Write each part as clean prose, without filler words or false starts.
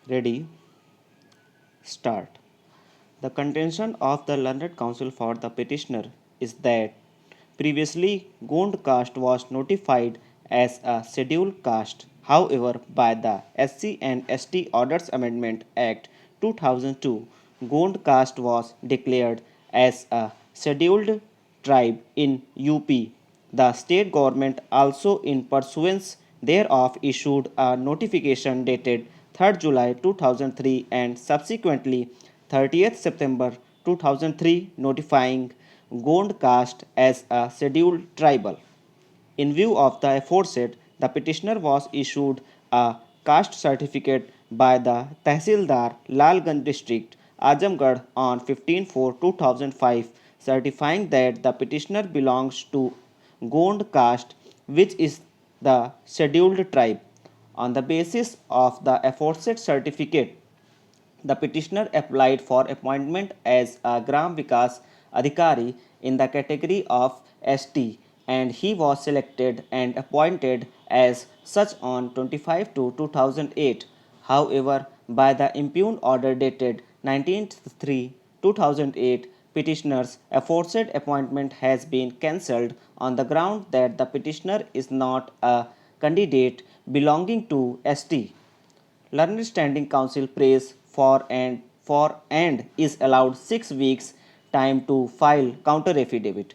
Ready? Start. The contention of the learned counsel for the petitioner is that previously Gond caste was notified as a scheduled caste. However, by the SC and ST Orders Amendment Act 2002, Gond caste was declared as a scheduled tribe in UP. The state government also in pursuance thereof issued a notification dated 3rd July 2003 and subsequently 30th September 2003 notifying Gond caste as a scheduled tribal. In view of the aforesaid, the petitioner was issued a caste certificate by the Tehsildar Lalganj district, Azamgarh on 15/4/2005, certifying that the petitioner belongs to Gond caste, which is the scheduled tribe. On the basis of the aforesaid certificate, the petitioner applied for appointment as a Gram Vikas Adhikari in the category of ST and he was selected and appointed as such on 25 to 2008. However, by the impugned order dated 19/3/2008, petitioner's aforesaid appointment has been cancelled on the ground that the petitioner is not a candidate belonging to ST. Learned Standing Council prays for and is allowed 6 weeks time to file counter affidavit.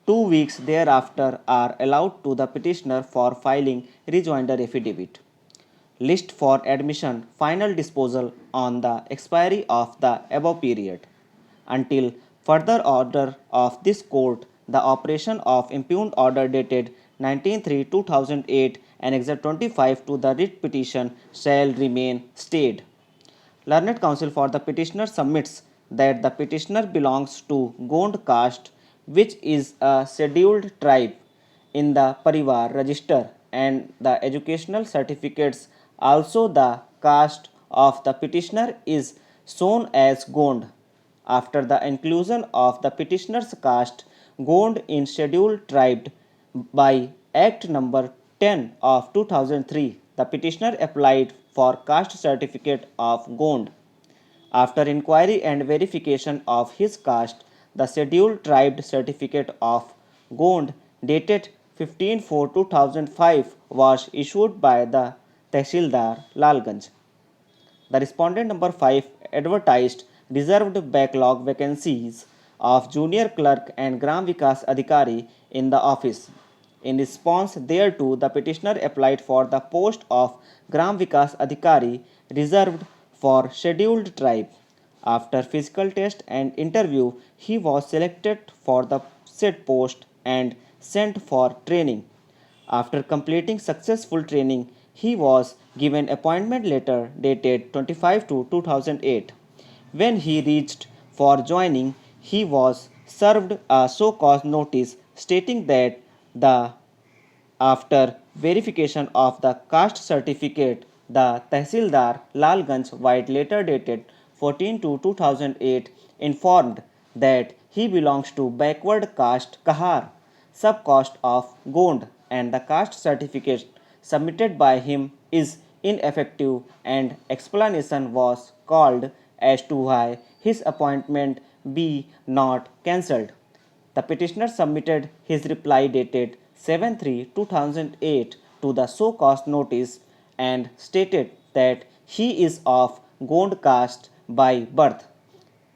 2 weeks thereafter are allowed to the petitioner for filing rejoinder affidavit. List for admission final disposal on the expiry of the above period. Until further order of this court, the operation of impugned order dated 19/3/2008 Annexure 25 to the writ petition shall remain stayed. Learned Counsel for the petitioner submits that the petitioner belongs to Gond caste, which is a scheduled tribe in the Parivar register, and the educational certificates also the caste of the petitioner is shown as Gond. After the inclusion of the petitioner's caste Gond in scheduled tribe by Act number 10 of 2003, the petitioner applied for caste certificate of Gond. After inquiry and verification of his caste, the scheduled tribe certificate of Gond dated 15/4/2005 was issued by the Tehsildar Lalganj. The respondent number 5 advertised reserved backlog vacancies of junior clerk and Gram Vikas Adhikari in the office. In response thereto, the petitioner applied for the post of Gram Vikas Adhikari reserved for scheduled tribe. After physical test and interview, he was selected for the said post and sent for training. After completing successful training, he was given appointment letter dated 25 to 2008. When he reached for joining, he was served a so-called notice stating that the after verification of the caste certificate, the Tehsildar Lalganj White letter dated 14 to 2008 informed that he belongs to backward caste Kahar, subcaste of Gond, and the caste certificate submitted by him is ineffective and explanation was called as to why his appointment be not cancelled. The petitioner submitted his reply dated 7/3/2008 to the so-called notice and stated that he is of Gond caste by birth.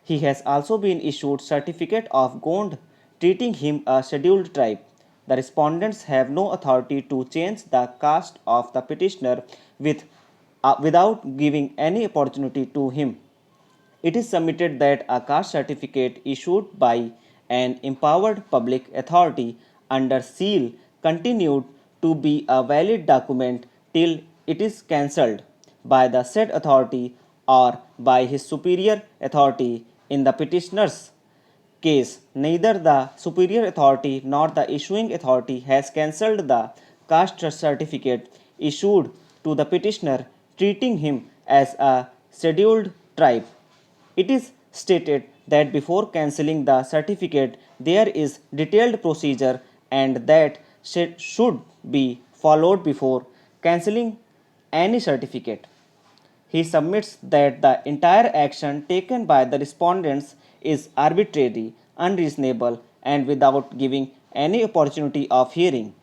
He has also been issued certificate of Gond treating him a scheduled tribe. The respondents have no authority to change the caste of the petitioner without giving any opportunity to him. It is submitted that a caste certificate issued by an empowered public authority under seal continued to be a valid document till it is cancelled by the said authority or by his superior authority. In the petitioner's case, neither the superior authority nor the issuing authority has cancelled the caste certificate issued to the petitioner treating him as a scheduled tribe. It is stated that before cancelling the certificate, there is detailed procedure and that should be followed before cancelling any certificate. He submits that the entire action taken by the respondents is arbitrary, unreasonable, and without giving any opportunity of hearing.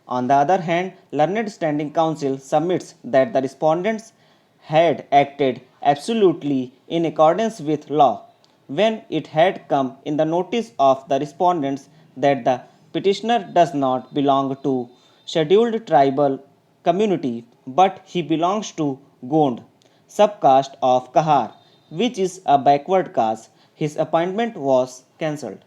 On the other hand, Learned Standing Council submits that the respondents had acted absolutely in accordance with law when it had come in the notice of the respondents that the petitioner does not belong to scheduled tribal community but he belongs to Gond, subcaste of Kahar, which is a backward caste. His appointment was cancelled.